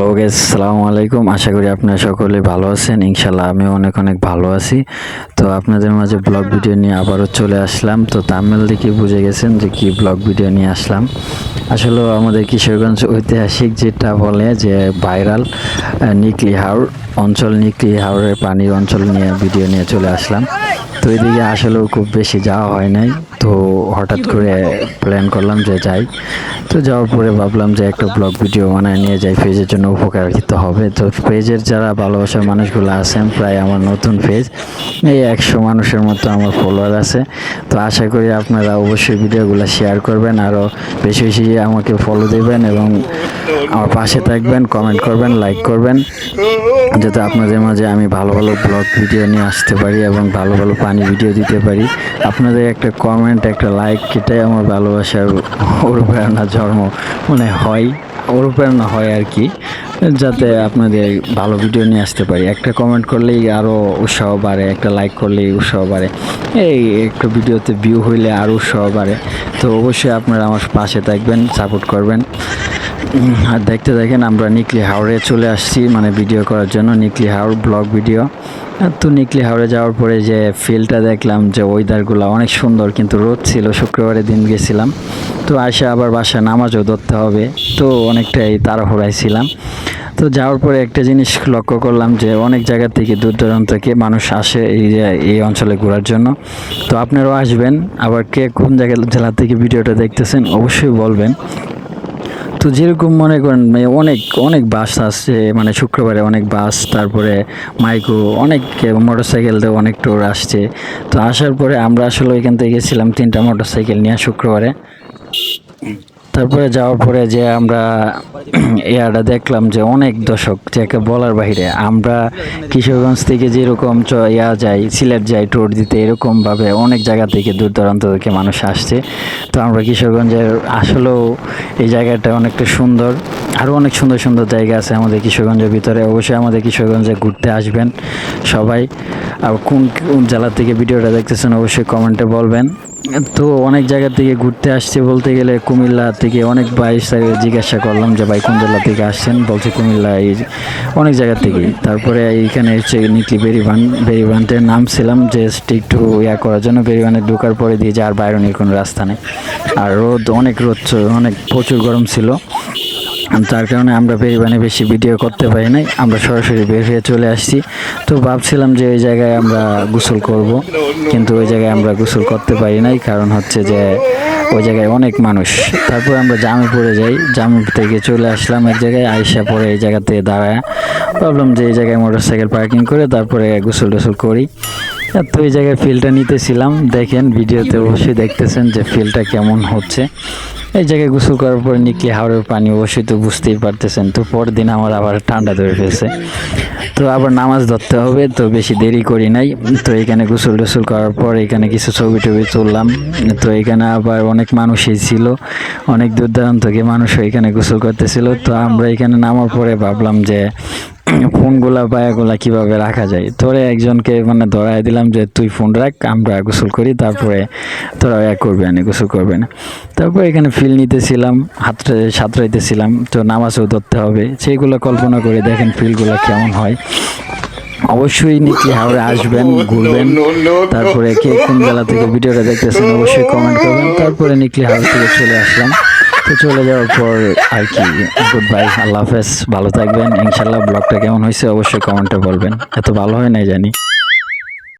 Hello guys, আসসালামু আলাইকুম। আশা করি আপনারা সকলে ভালো আছেন। ইনশাল্লাহ আমি অনেক ভালো আছি। তো আপনাদের মাঝে ব্লগ ভিডিও নিয়ে আবারও চলে আসলাম। তো থাম্বনেল দেখে বুঝে গেছেন যে কি ব্লগ ভিডিও নিয়ে আসলাম। আসলে আমাদের কিশোরগঞ্জ ঐতিহাসিক যেটা বলে যে ভাইরাল নিকলি হাওর অঞ্চল, নিকলি হাওরের পানির অঞ্চল নিয়ে ভিডিও নিয়ে চলে আসলাম। তো এদিকে আসলেও খুব বেশি যাওয়া হয় নাই। তো হঠাৎ করে প্ল্যান করলাম যে যাই। তো যাওয়ার পরে ভাবলাম যে একটা ব্লগ ভিডিও বানায় নিয়ে যাই, পেজের জন্য উপকারিত হবে। তো পেজের যারা ভালোবাসার মানুষগুলো আছেন, প্রায় আমার নতুন পেজ, এই 100 মানুষের মতো আমার ফলোয়ার আছে। তো আশা করি আপনারা অবশ্যই ভিডিওগুলো শেয়ার করবেন, আরও বেশি বেশি আমাকে ফলো দেবেন এবং আমার পাশে থাকবেন, কমেন্ট করবেন, লাইক করবেন, যাতে আপনাদের মাঝে আমি ভালো ভালো ব্লগ ভিডিও নিয়ে আসতে পারি এবং ভালো ভালো পানি ভিডিও দিতে পারি। আপনাদের একটা কমেন্ট, একটা লাইক, এটাই আমার ভালোবাসার অনুপ্রেরণা জন্ম হয়, অনুপ্রেরণা হয় আর কি, যাতে আপনাদের ভালো ভিডিও নিয়ে আসতে পারি। একটা কমেন্ট করলেই আরও উৎসাহ বাড়ে, একটা লাইক করলেই উৎসাহ বাড়ে, এই একটা ভিডিওতে ভিউ হইলে আরও উৎসাহ বাড়ে। তো অবশ্যই আপনারা আমার পাশে থাকবেন, সাপোর্ট করবেন। আর দেখতে দেখেন আমরা নিকলি হাওড়ে চলে আসছি, মানে ভিডিও করার জন্য, নিকলি হাওড় ব্লগ ভিডিও। তো নিকলি হাওড়ে যাওয়ার পরে যে ফিল্ডটা দেখলাম, যে ওয়েদারগুলো অনেক সুন্দর, কিন্তু রোদ ছিল, শুক্রবারের দিন গেছিলাম। তো আসে আবার বাসায় নামাজও ধরতে হবে, তো অনেকটাই তাড়াহুড়ায় ছিলাম। তো যাওয়ার পরে একটা জিনিস লক্ষ্য করলাম যে অনেক জায়গা থেকে, দূর দূরান্ত থেকে মানুষ আসে এই অঞ্চলে ঘোরার জন্য। তো আপনারাও আসবেন। আবার কে কোন জেলা থেকে ভিডিওটা দেখতেছেন অবশ্যই বলবেন। তো যেরকম মনে করেন অনেক অনেক বাস আসছে, মানে শুক্রবারে অনেক বাস, তারপরে মাইক্রো, অনেক মোটরসাইকেল দিয়ে অনেক টোর আসছে। তো আসার পরে আমরা আসলে ওইখান থেকে গেছিলাম 3টা মোটরসাইকেল নিয়ে শুক্রবারে। তারপরে যাওয়ার পরে যে আমরা ইয়াটা দেখলাম যে অনেক দর্শক, যাকে বলার বাহিরে। আমরা কিশোরগঞ্জ থেকে যেরকম যাই, সিলেট যাই ট্যুর দিতে, এরকমভাবে অনেক জায়গা থেকে, দূর দূরান্ত থেকে মানুষ আসছে। তো আমরা কিশোরগঞ্জের আসলেও এই জায়গাটা অনেকটা সুন্দর, আরও অনেক সুন্দর সুন্দর জায়গা আছে আমাদের কিশোরগঞ্জের ভিতরে। অবশ্যই আমাদের কিশোরগঞ্জে ঘুরতে আসবেন সবাই। আর কোন কোন জেলা থেকে ভিডিওটা দেখতেছেন অবশ্যই কমেন্টে বলবেন। তো অনেক জায়গা থেকে ঘুরতে আসছে, বলতে গেলে কুমিল্লা থেকে অনেক ভাই জিজ্ঞাসা করলাম যে ভাই কোন জেলা থেকে আসছেন, বলছে কুমিল্লা, এই অনেক জায়গা থেকে। তারপরে এইখানে হচ্ছে নিকলি বেরিবান্টে নামছিলাম যে একটু করার জন্য। বেরিবানে ঢোকার পরে দিয়ে যে আর বাইরনের কোনো রাস্তা নেই, আর রোদ অনেক অনেক প্রচুর গরম ছিল। তার কারণে আমরা বেরিবানে বেশি ভিডিও করতে পারি নাই, আমরা সরাসরি বের হয়ে চলে আসছি। তো ভাবছিলাম যে ওই জায়গায় আমরা গোসল করব, কিন্তু ওই জায়গায় আমরা গোসল করতে পারি নাই, কারণ হচ্ছে যে ওই জায়গায় অনেক মানুষ। তারপর আমরা জামে পড়ে যাই, জামে থেকে চলে আসলাম এক জায়গায়, আইসা পরে এই জায়গাতে দাঁড়ায় ভাবলাম যে এই জায়গায় মোটরসাইকেল পার্কিং করে তারপরে গোসল টোসল করি। তো এই জায়গায় ফিলটা নিতেছিলাম, দেখেন ভিডিওতে অবশ্যই দেখতেছেন যে ফিলটা কেমন হচ্ছে। এই জায়গায় গোসল করার পরে নিকলি হাওড়ের পানি, অবশ্যই তো বুঝতেই পারতেছেন। তো পরের দিন আমার আবার ঠান্ডা ধরে ফেলছে, তো আবার নামাজ ধরতে হবে, তো বেশি দেরি করি নাই। তো এখানে গোসল টোসল করার পর এখানে কিছু ছবি টবি তুললাম। তো এখানে আবার অনেক মানুষই ছিল, অনেক দূর দূরান্ত থেকে মানুষ এখানে গোসল করতেছিল। তো আমরা এখানে নামার পরে ভাবলাম যে ফোনগুলা বায়াগুলা কিভাবে রাখা যায়। তোরে একজনকে মানে ধরাই দিলাম যে তুই ফোন রাখ, আমরা গোসল করি, তারপরে তোরা করবে না, গোসল করবে না। তারপর এখানে ফিল নিতেছিলাম, সাঁতরাইতেছিলাম। তো নামাজও ধরতে হবে, সেইগুলো কল্পনা করে দেখেন ফিলগুলো কেমন হয়। অবশ্যই নিকলি হাওড়ে আসবেন, ঘুরবেন। তারপরে কে কোন জেলা থেকে ভিডিওটা দেখতেছেন অবশ্যই কমেন্ট করবেন। তারপরে নিকলি হাওড় থেকে চলে আসলাম। তো চলে যাওয়ার পর আর কি, গুড বাই, আল্লাহ হাফেজ, ভালো থাকবেন। ইনশাল্লাহ ব্লগটা কেমন হয়েছে অবশ্যই কমেন্টে বলবেন, এত ভালো হয় নাই জানি।